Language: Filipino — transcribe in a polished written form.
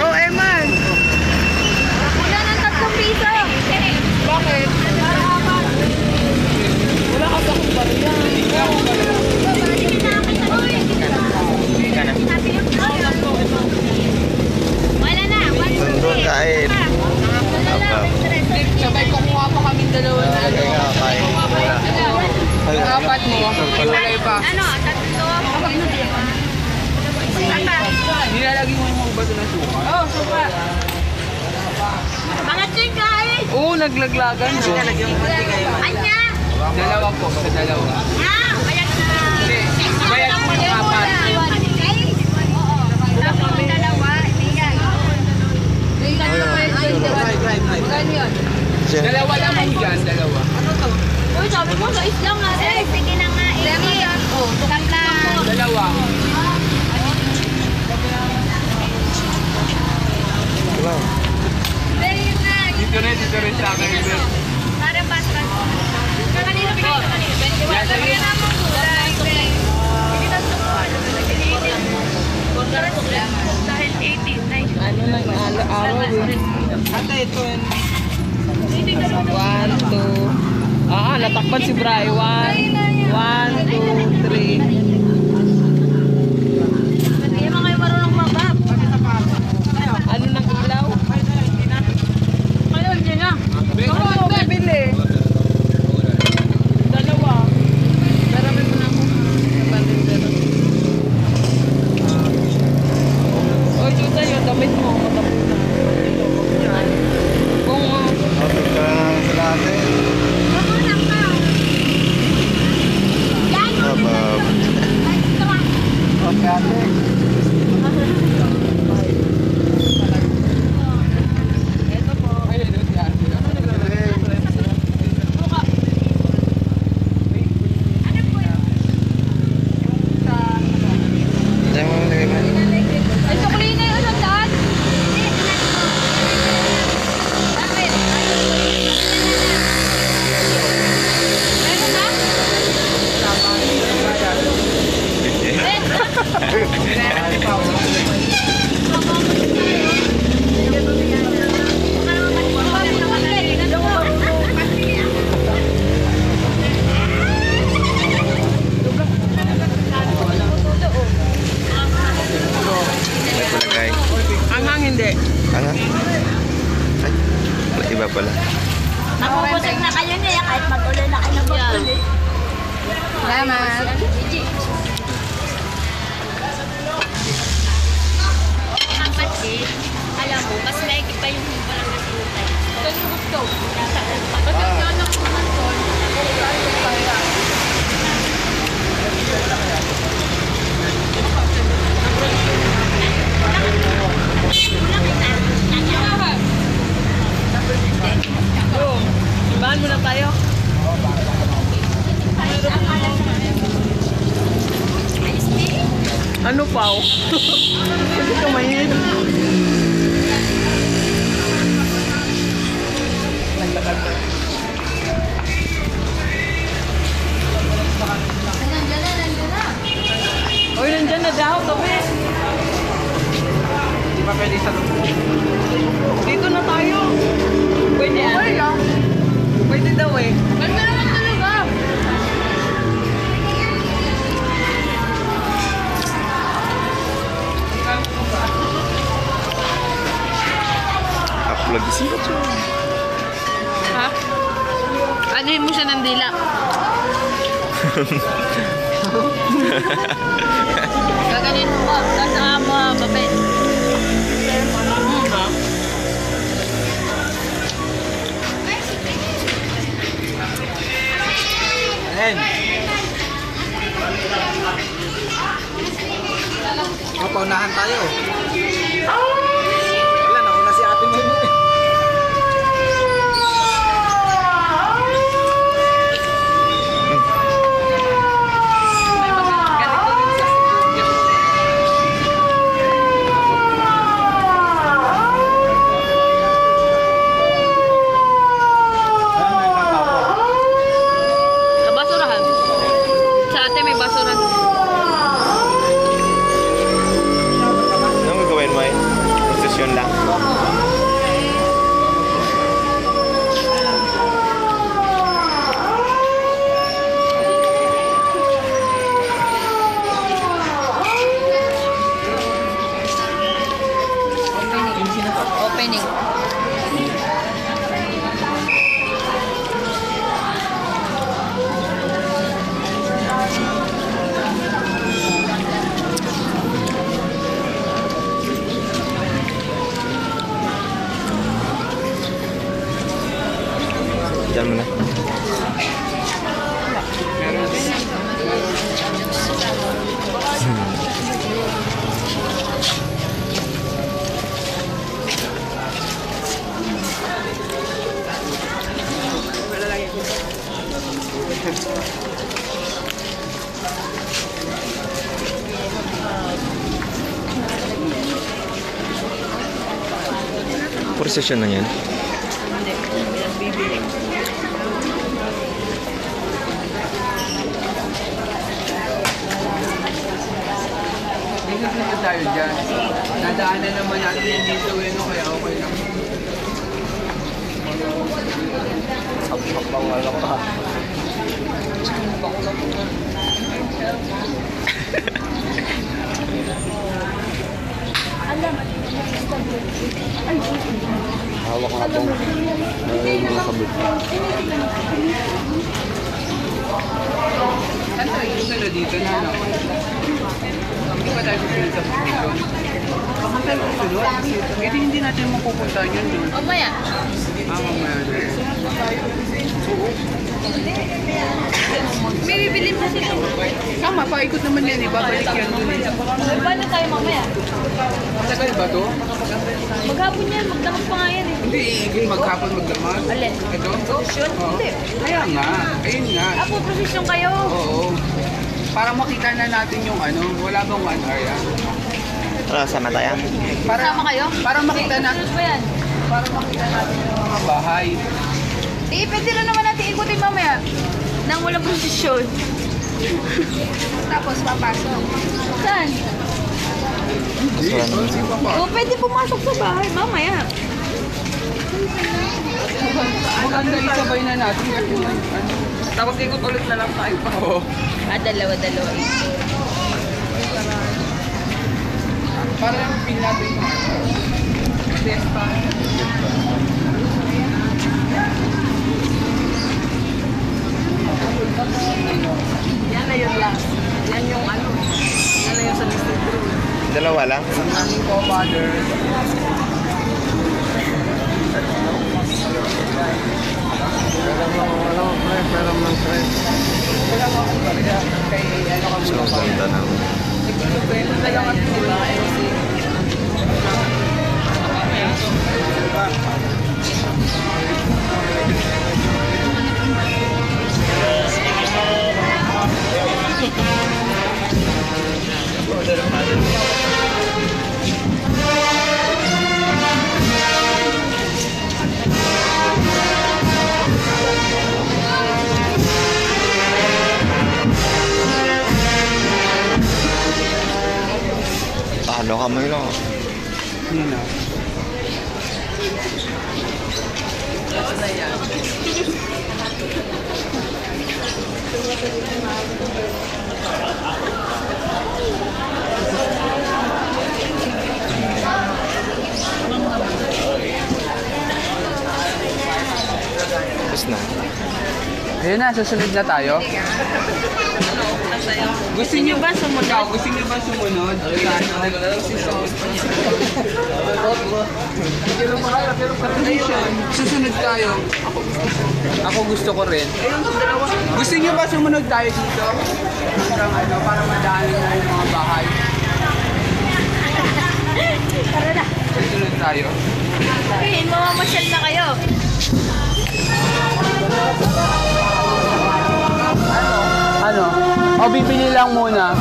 Oh, Eman! Wala ng 3 piso. Bakit? Wala ka sa kong bariya. Wala na. Doon kain. Sabay kumuha pa kami dalawa na ano. Kain. Yung apat mo, iwalay pa. Ano? 3. Nilalagay mo yung bato ng suka. Oh, suka. Mga chikain. Oo, naglaglagan. Anya. Dalawa po, sa dalawa. Ah, bayad na. Hindi, bayad mo yung apat. Wala kami dalawa. Ibigay. Dalawa lamang dyan, dalawa. Uy, sabi mo sa islang na. Sige na nga. Oh, tukang lang. Dalawa. Dito rin sa akin. Parang basket. Kanina bigay ko kanina. 21 lang yan ang mga gulay. Hindi na ito ko. Dahil 18, 19. Ano lang, araw eh. Ate, ito yun. 1, 2. Natakpan si Bri. 1, 2, 3. Hindi mga yung marunong mabab. Ano nang ilaw? Ayun, yun na. Ako mo bibili. Dalawa. Darami mo na ako. Oy, Juta, yung damit mo. Matapunan. Kung Kapit ka lang sa lahat eh. Mamunang ka. Yan. Abab. okay, ate. Ito po. Ayun, si ate. Ano naglalagay? Diyan mo lagay mo. Ay, sukli na yun ang daan. Meron na? May palagay. Angang hindi. Ano? Ay, wala, iba pala. Napupusog na kayo niya kahit matuloy na kayo ng pagtuloy. Salamat. Kasi, alam mo, mas maigit pa yung parang nasulutay. Ito yung gusto. Kasi nga lang kung nandun, Ibahan mo na tayo. Ano pa? Kasi kumain. Uy, nandyan na daw, tabi. Di ba pwede sa loob? Dito na tayo. Pwede yan. Pwede daw eh. ganda naman talaga. Upload isi ko siya. Ha? Anuhin mo siya ng dila. Gaganin mo. Sasama mo, babe. Ayan. Paunahan tayo. Wala, nauna si ate mo. happening. Diyan mo na. Puro session na yan. Hindi. Bibili. Dito tayo dyan. Nadaanan naman natin yung dito no? Kaya okay lang. Sapang wala pa. Hawak nga pong mga kabit. Saan tayo susunod dito na ano? Hindi ba tayo susunod sa position? Baka tayo susunod? Kasi hindi natin mapupunta yun doon. Mamaya. Mamaya doon. May bibili pa sila. Tama, paikot naman yan. Ibabalik yan doon. Paano tayo mamaya? Matagal ba to? Maghapon yan. Magdamag pa nga yan eh. Hindi, maghapon magdamag. Alin? Ito? Posisyon? Oo. Hindi. Kaya nga, ayun nga. Ako, posisyon kayo. Oo. Para makita na natin yung ano, wala bang 1 hour yan? Wala, sama tayo. Kasama kayo? Para makita natin, Sunod ba yan? para makita natin yung mga bahay. Eh, pwede na naman natin ikutin mamaya. Nang walang posisyon. Tapos papasok. Saan? Hindi, hindi pa pa. O, pwede pumasok sa bahay mamaya. Maganda isabay na natin kasi ano. Tapos ikot ulit na lang tayo pa. Oo. Dalawa-dalawa. Para lang pin natin yung ano. Test pa. Yan na yun lang. Yan yung ano. Yan na yung sa listed group. Dalawa lang? Ang aming co-father. Pero lang stress. Wala mo akong barya. Kay ano ka So, muna pa. ganda na. Nagpapagpapag na lang kasi diba? MC. Ano kamay lang. Hindi na. Ito na yan. Tapos na. Ayun na, susunod na tayo. Gusto niyo ba sumunod? Gusto niyo ba sumunod? Susunod tayo. Ako gusto ko rin. Gusto niyo ba sumunod tayo dito? Hanggang ano, para madaanan na yung mga bahay. Tara na. Susunod tayo. Okay, mamamasyal na kayo. Ano? O, bibili lang muna.